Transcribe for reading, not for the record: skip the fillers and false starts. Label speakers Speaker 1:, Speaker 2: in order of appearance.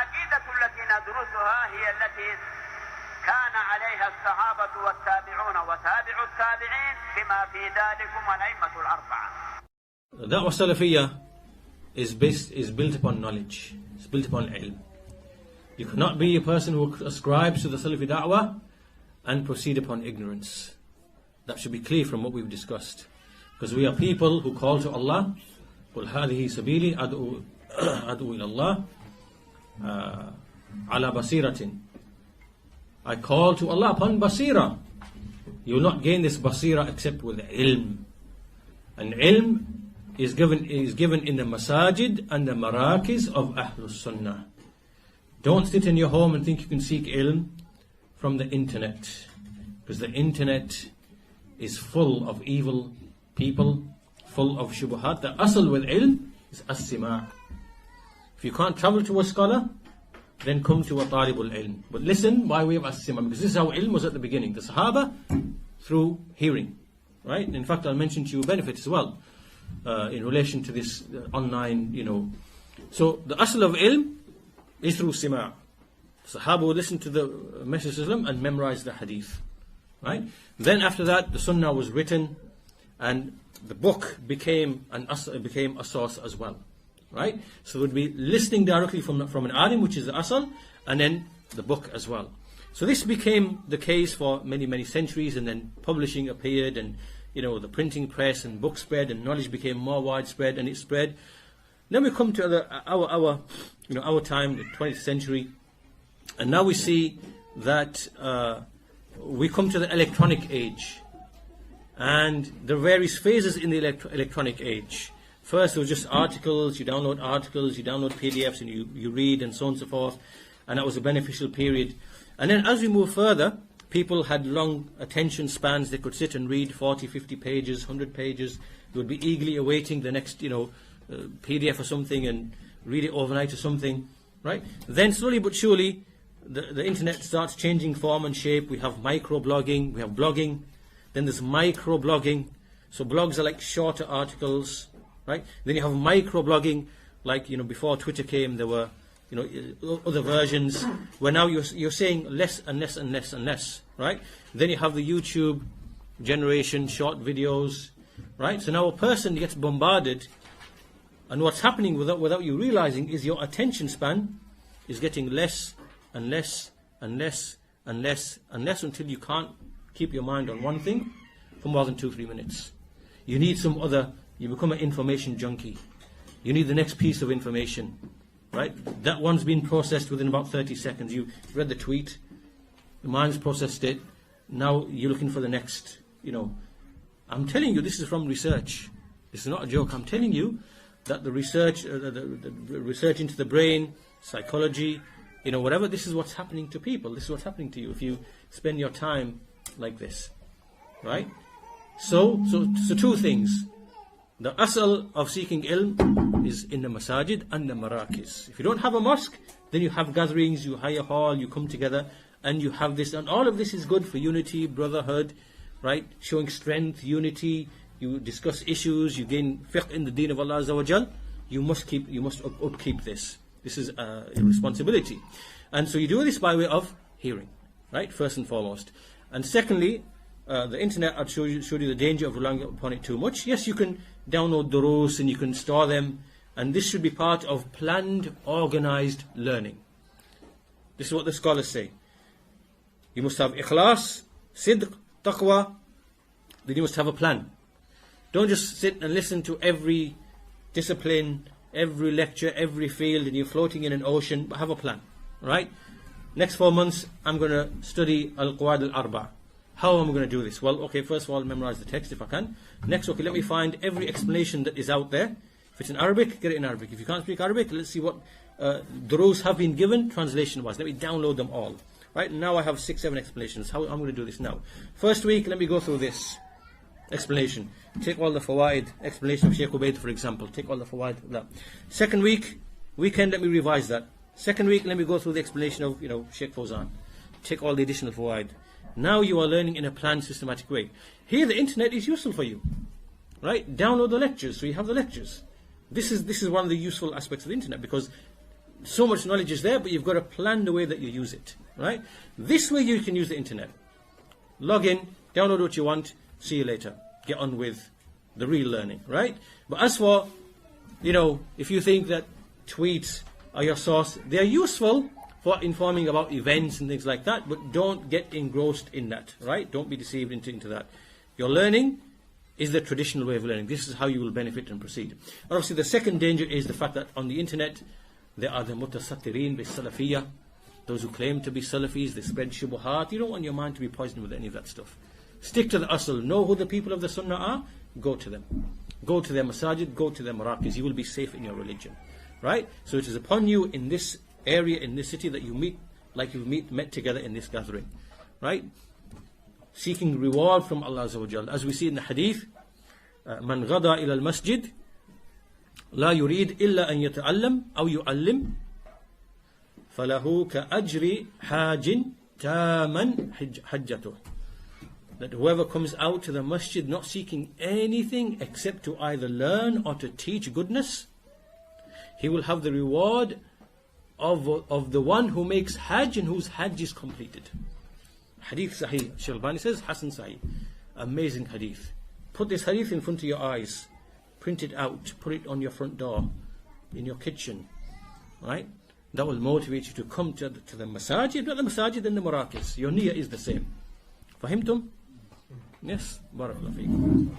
Speaker 1: والعقيدة التي ندرسها هي التي كان عليها الصحابة والتابعون وتابع التابعين بما في ذلكم والأئمة الأربعة.
Speaker 2: Da'wah Salafiyyah is built upon knowledge. It's built upon ilm. You cannot be a person who ascribes to the Salafi da'wah and proceed upon ignorance. That should be clear from what we've discussed. Because we are people who call to Allah. قُلْ هَذِهِ سَبِيلِي أَدْعُو إِلَى اللَّهِ عَلَى بَصِيرَةٍ. I call to Allah upon basira. You will not gain this basira except with ilm. And ilm is given in the masajid and the marakis of Ahlus Sunnah. Don't sit in your home and think you can seek ilm from the internet. Because the internet is full of evil people, full of shubuhat. The asl with ilm is as-sima'. If you can't travel to a scholar, then come to a talibul ilm. But listen by way of as-sima', because this is how ilm was at the beginning. The Sahaba, through hearing. Right? In fact, I'll mention to you benefits as well, in relation to this online, So, the asl of ilm is through sima'. Sahaba would listen to the Message of Islam and memorize the hadith. Right? Then after that, the sunnah was written, and the book became a source as well. Right? So it would be listening directly from an alim, which is the asal, and then the book as well. So this became the case for many, many centuries, and then publishing appeared, and the printing press and book spread, and knowledge became more widespread, and it spread. Then we come to our time, the 20th century, and now we see that we come to the electronic age, and the various phases in the electronic age. First, there was just articles, you download PDFs, and you read, and so on and so forth, and that was a beneficial period. And then as we move further, people had long attention spans. They could sit and read 40, 50 pages, 100 pages. They would be eagerly awaiting the next, PDF or something, and read it overnight or something, right? Then slowly but surely, the internet starts changing form and shape. We have micro-blogging, we have blogging, then there's micro-blogging. So blogs are like shorter articles, right? Then you have micro-blogging, like, before Twitter came, there were, other versions, where now you're saying less and less and less and less, right? Then you have the YouTube generation, short videos, right? So now a person gets bombarded, and what's happening without you realizing is your attention span is getting less and less and less and less and less, until you can't keep your mind on one thing for more than 2-3 minutes. You need you become an information junkie. You need the next piece of information, right? That one's been processed within about 30 seconds. You read the tweet, the mind's processed it, now you're looking for the next, I'm telling you, this is from research. This is not a joke. I'm telling you that the research, the research into the brain, psychology, whatever, this is what's happening to people. This is what's happening to you if you spend your time like this, right? So two things. The asal of seeking ilm is in the masajid and the marakis. If you don't have a mosque, then you have gatherings, you hire a hall, you come together, and you have this, and all of this is good for unity, brotherhood, right? Showing strength, unity. You discuss issues, you gain fiqh in the deen of Allah Azza wa Jal. You must upkeep this. This is a responsibility. And so you do this by way of hearing, right? First and foremost. And secondly, the internet, I'd showed you the danger of relying upon it too much. Yes, you can download durus and you can store them, and this should be part of planned, organized learning. This is what the scholars say. You must have ikhlas, sidq, taqwa, then you must have a plan. Don't just sit and listen to every discipline, every lecture, every field, and you're floating in an ocean, but have a plan, right? Next 4 months, I'm going to study Al-Qawaid Al-Arba'. How am I going to do this? Well, okay, first of all, memorize the text if I can. Next, okay, let me find every explanation that is out there. If it's in Arabic, get it in Arabic. If you can't speak Arabic, let's see what durus have been given translation-wise. Let me download them all. Right, now I have 6-7 explanations. How I'm going to do this now. First week, let me go through this explanation. Take all the fawaid, explanation of Shaykh Ubaid, for example. Take all the fawaid of that. Second weekend, let me revise that. Second week, let me go through the explanation of, Shaykh Fawzan. Take all the additional fawaid. Now you are learning in a planned, systematic way. Here, the internet is useful for you, right? Download the lectures, so you have the lectures. This is one of the useful aspects of the internet, because so much knowledge is there, but you've got to plan the way that you use it, right? This way you can use the internet. Log in, download what you want, see you later. Get on with the real learning, right? But as for, if you think that tweets are your source, they're useful for informing about events and things like that, but don't get engrossed in that, right? Don't be deceived into that. Your learning is the traditional way of learning. This is how you will benefit and proceed. Obviously, the second danger is the fact that on the internet, there are the mutasattirin bis Salafiyyah, those who claim to be Salafis, they spread shubuhat. You don't want your mind to be poisoned with any of that stuff. Stick to the asl. Know who the people of the Sunnah are. Go to them. Go to their masajid. Go to their maraqis. You will be safe in your religion. Right? So it is upon you in this area, in this city, that you meet like you've met together in this gathering. Right? Seeking reward from Allah Azza wa Jal. As we see in the hadith, Man ghada ila al-masjid la yurid illa an yata'allam aw yu'allim falahu ka ajri hajin taman hajjatuh. That whoever comes out to the masjid not seeking anything except to either learn or to teach goodness, he will have the reward of the one who makes hajj and whose hajj is completed. Hadith Sahih. Shaykh Albani says Hasan Sahih. Amazing hadith. Put this hadith in front of your eyes. Print it out. Put it on your front door. In your kitchen. Right? That will motivate you to come to the masajid. Not the masajid and the maraqis. Your niyyah is the same. Fahimtum? Yes? Barakallahu feekum.